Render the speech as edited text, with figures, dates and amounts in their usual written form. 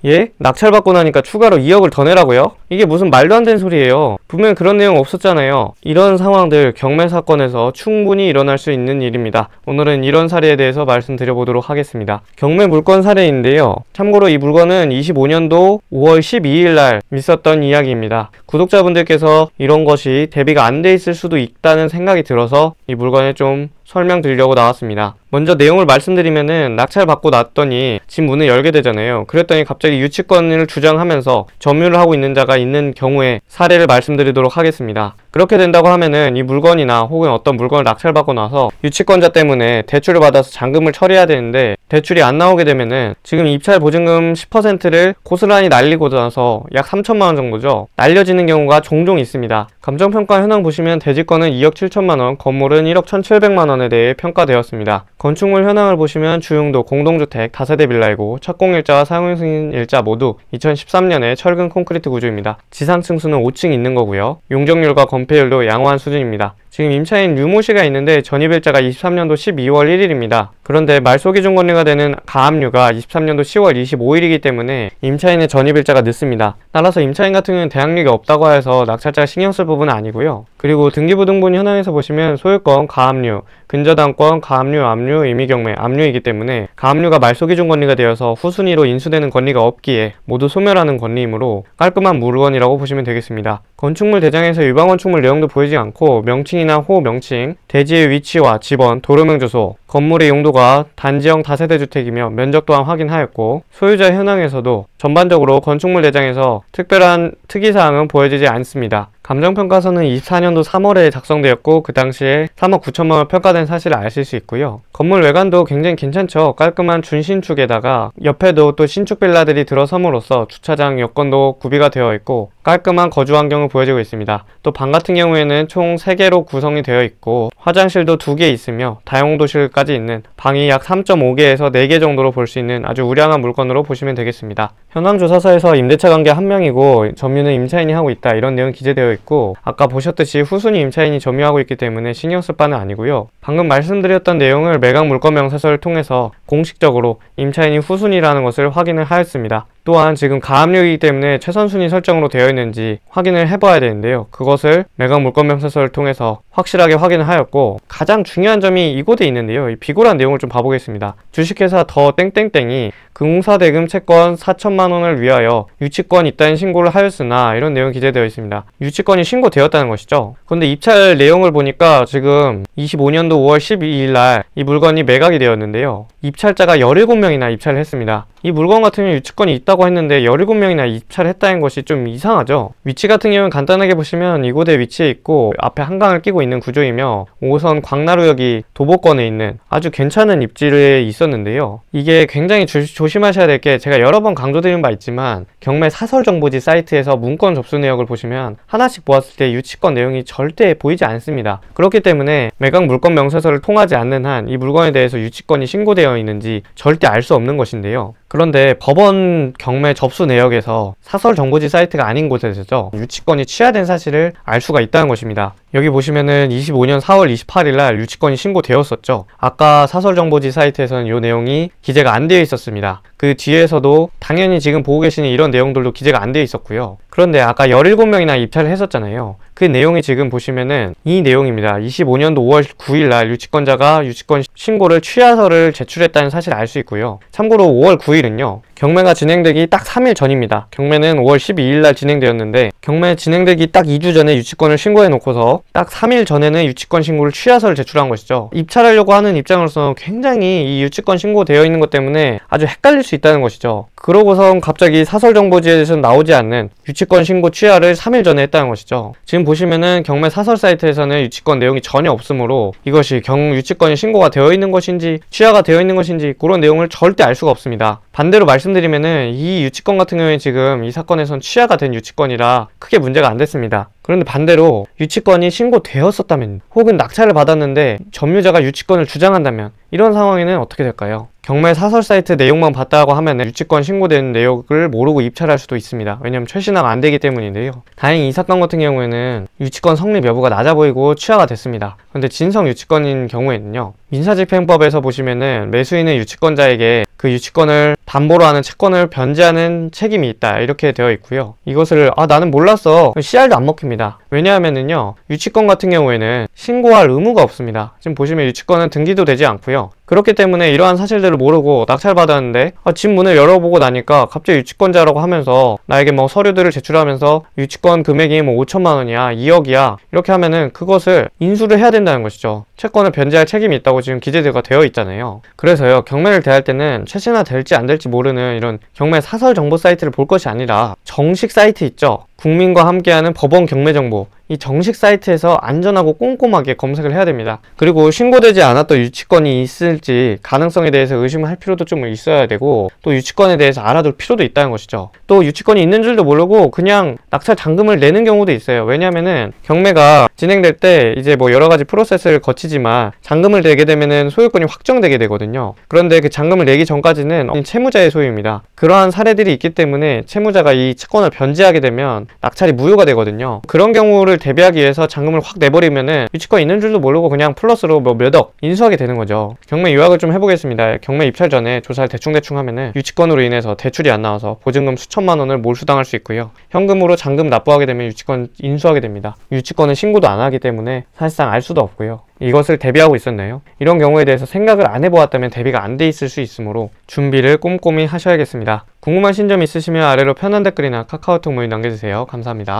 예? 낙찰받고 나니까 추가로 2억을 더 내라고요? 이게 무슨 말도 안 되는 소리예요. 분명히 그런 내용 없었잖아요. 이런 상황들 경매 사건에서 충분히 일어날 수 있는 일입니다. 오늘은 이런 사례에 대해서 말씀드려보도록 하겠습니다. 경매 물건 사례인데요. 참고로 이 물건은 25년도 5월 12일 날 있었던 이야기입니다. 구독자분들께서 이런 것이 대비가 안 돼 있을 수도 있다는 생각이 들어서 이 물건에 좀 설명드리려고 나왔습니다. 먼저 내용을 말씀드리면은 낙찰 받고 났더니 집 문을 열게 되잖아요. 그랬더니 갑자기 유치권을 주장하면서 점유를 하고 있는 자가 있는 경우에 사례를 말씀드리도록 하겠습니다. 그렇게 된다고 하면은 이 물건이나 혹은 어떤 물건을 낙찰받고 나서 유치권자 때문에 대출을 받아서 잔금을 처리해야 되는데 대출이 안 나오게 되면은 지금 입찰 보증금 10%를 고스란히 날리고 나서 약 3천만 원 정도죠. 날려지는 경우가 종종 있습니다. 감정평가 현황 보시면 대지권은 2억 7천만 원, 건물은 1억 1,700만 원에 대해 평가되었습니다. 건축물 현황을 보시면 주용도 공동주택 다세대 빌라이고 착공일자와 사용승인일자 모두 2013년에 철근 콘크리트 구조입니다. 지상층수는 5층 있는 거고요. 용적률과 건폐율도 양호한 수준입니다. 지금 임차인 유모씨가 있는데 전입일자가 23년도 12월 1일입니다. 그런데 말소기준 권리가 되는 가압류가 23년도 10월 25일이기 때문에 임차인의 전입일자가 늦습니다. 따라서 임차인 같은 경우는 대항력이 없다고 해서 낙찰자가 신경 쓸 부분은 아니고요. 그리고 등기부등본 현황에서 보시면 소유권 가압류, 근저당권, 가압류, 압류, 임의경매, 압류이기 때문에 가압류가 말소기준 권리가 되어서 후순위로 인수되는 권리가 없기에 모두 소멸하는 권리이므로 깔끔한 물건이라고 보시면 되겠습니다. 건축물 대장에서 일반 건축물 내용도 보이지 않고 명칭이나 호 명칭, 대지의 위치와 지번, 도로명 주소, 건물의 용도가 단지형 다세대 주택이며 면적 또한 확인하였고 소유자 현황에서도 전반적으로 건축물 대장에서 특별한 특이사항은 보여지지 않습니다. 감정평가서는 24년도 3월에 작성되었고 그 당시에 3억 9천만 원 평가된 사실을 아실 수 있고요. 건물 외관도 굉장히 괜찮죠. 깔끔한 준신축에다가 옆에도 또 신축 빌라들이 들어섬으로써 주차장 여건도 구비가 되어 있고 깔끔한 거주 환경을 보여지고 있습니다. 또 방 같은 경우에는 총 3개로 구성이 되어 있고 화장실도 2개 있으며 다용도실까지 있는 방이 약 3.5개에서 4개 정도로 볼 수 있는 아주 우량한 물건으로 보시면 되겠습니다. 현황조사서에서 임대차 관계 1명이고 점유는 임차인이 하고 있다 이런 내용이 기재되어 있고 아까 보셨듯이 후순위 임차인이 점유하고 있기 때문에 신경 쓸 바는 아니고요. 방금 말씀드렸던 내용을 매각 물건 명세서를 통해서 공식적으로 임차인이 후순위라는 것을 확인을 하였습니다. 또한 지금 가압류이기 때문에 최선순위 설정으로 되어 있는지 확인을 해봐야 되는데요. 그것을 매각 물건 명세서를 통해서 확실하게 확인을 하였고 가장 중요한 점이 이곳에 있는데요. 이 비굴한 내용을 좀 봐보겠습니다. 주식회사 더 땡땡땡이 금융사대금 채권 4천만 원을 위하여 유치권 있다는 신고를 하였으나 이런 내용이 기재되어 있습니다. 유치권이 신고되었다는 것이죠. 그런데 입찰 내용을 보니까 지금 25년도 5월 12일 날 이 물건이 매각이 되었는데요. 입찰자가 17명이나 입찰을 했습니다. 이 물건 같은 경우 유치권이 있다고 했는데 17명이나 입찰을 했다는 것이 좀 이상하죠. 위치 같은 경우는 간단하게 보시면 이곳에 위치해 있고 앞에 한강을 끼고 있는 구조이며 5호선 광나루역이 도보권에 있는 아주 괜찮은 입지에 있었는데요. 이게 굉장히 조심하셔야 될 게 제가 여러 번 강조드린 바 있지만 경매 사설정보지 사이트에서 문건 접수 내역을 보시면 하나씩 보았을 때 유치권 내용이 절대 보이지 않습니다. 그렇기 때문에 매각 물건 명세서를 통하지 않는 한 이 물건에 대해서 유치권이 신고되어 있는지 절대 알 수 없는 것인데요. 그런데 법원 경매 접수 내역에서 사설 정보지 사이트가 아닌 곳에서 유치권이 취하된 사실을 알 수가 있다는 것입니다. 여기 보시면은 25년 4월 28일 날 유치권이 신고되었었죠. 아까 사설 정보지 사이트에서는 이 내용이 기재가 안 되어 있었습니다. 그 뒤에서도 당연히 지금 보고 계시는 이런 내용들도 기재가 안 되어 있었고요. 그런데 아까 17명이나 입찰을 했었잖아요. 그 내용이 지금 보시면은 이 내용입니다. 25년도 5월 9일 날 유치권자가 유치권 신고를 취하서를 제출했다는 사실을 알 수 있고요. 참고로 5월 9일은요. 경매가 진행되기 딱 3일 전입니다. 경매는 5월 12일 날 진행되었는데 경매 진행되기 딱 2주 전에 유치권을 신고해 놓고서 딱 3일 전에는 유치권 신고를 취하서를 제출한 것이죠. 입찰하려고 하는 입장으로서는 굉장히 이 유치권 신고되어 있는 것 때문에 아주 헷갈릴 수 있다는 것이죠. 그러고선 갑자기 사설정보지에 대해서는 나오지 않는 유치권 신고 취하를 3일 전에 했다는 것이죠. 지금 보시면은 경매 사설 사이트에서는 유치권 내용이 전혀 없으므로 이것이 유치권이 신고가 되어 있는 것인지 취하가 되어 있는 것인지 그런 내용을 절대 알 수가 없습니다. 반대로 말씀드리면은 이 유치권 같은 경우에 지금 이 사건에선 취하가 된 유치권이라 크게 문제가 안 됐습니다. 그런데 반대로 유치권이 신고되었었다면 혹은 낙찰을 받았는데 점유자가 유치권을 주장한다면 이런 상황에는 어떻게 될까요? 경매 사설 사이트 내용만 봤다고 하면 유치권 신고된 내역을 모르고 입찰할 수도 있습니다. 왜냐하면 최신화가 안 되기 때문인데요. 다행히 이 사건 같은 경우에는 유치권 성립 여부가 낮아 보이고 취하가 됐습니다. 그런데 진성 유치권인 경우에는요, 민사집행법에서 보시면은 매수인은 유치권자에게 그 유치권을 담보로 하는 채권을 변제하는 책임이 있다, 이렇게 되어 있고요. 이것을 나는 몰랐어, CR도 안 먹힙니다. 왜냐하면은요, 유치권 같은 경우에는 신고할 의무가 없습니다. 지금 보시면 유치권은 등기도 되지 않고요. 그렇기 때문에 이러한 사실들을 모르고 낙찰받았는데 집 문을 열어보고 나니까 갑자기 유치권자라고 하면서 나에게 뭐 서류들을 제출하면서 유치권 금액이 뭐 5천만 원이야 2억이야 이렇게 하면은 그것을 인수를 해야 된다는 것이죠. 채권을 변제할 책임이 있다고 지금 기재가 되어 있잖아요. 그래서요, 경매를 대할 때는 최신화 될지 안 될지 모르는 이런 경매 사설 정보 사이트를 볼 것이 아니라 정식 사이트 있죠, 국민과 함께하는 법원 경매 정보, 이 정식 사이트에서 안전하고 꼼꼼하게 검색을 해야 됩니다. 그리고 신고되지 않았던 유치권이 있을지 가능성에 대해서 의심을 할 필요도 좀 있어야 되고, 또 유치권에 대해서 알아둘 필요도 있다는 것이죠. 또 유치권이 있는 줄도 모르고 그냥 낙찰 잔금을 내는 경우도 있어요. 왜냐하면은 경매가 진행될 때 이제 뭐 여러 가지 프로세스를 거치지만 잔금을 내게 되면은 소유권이 확정되게 되거든요. 그런데 그 잔금을 내기 전까지는 채무자의 소유입니다. 그러한 사례들이 있기 때문에 채무자가 이 채권을 변제하게 되면 낙찰이 무효가 되거든요. 그런 경우를 대비하기 위해서 잔금을 확 내버리면은 유치권 있는 줄도 모르고 그냥 플러스로 뭐 몇억 인수하게 되는 거죠. 경매 요약을 좀 해보겠습니다. 경매 입찰 전에 조사를 대충 하면은 유치권으로 인해서 대출이 안 나와서 보증금 수천만 원을 몰수당할 수 있고요. 현금으로 잔금 납부하게 되면 유치권 인수하게 됩니다. 유치권은 신고도 안 하기 때문에 사실상 알 수도 없고요. 이것을 대비하고 있었네요. 이런 경우에 대해서 생각을 안 해보았다면 대비가 안 돼 있을 수 있으므로 준비를 꼼꼼히 하셔야겠습니다. 궁금하신 점 있으시면 아래로 편한 댓글이나 카카오톡 문의 남겨주세요. 감사합니다.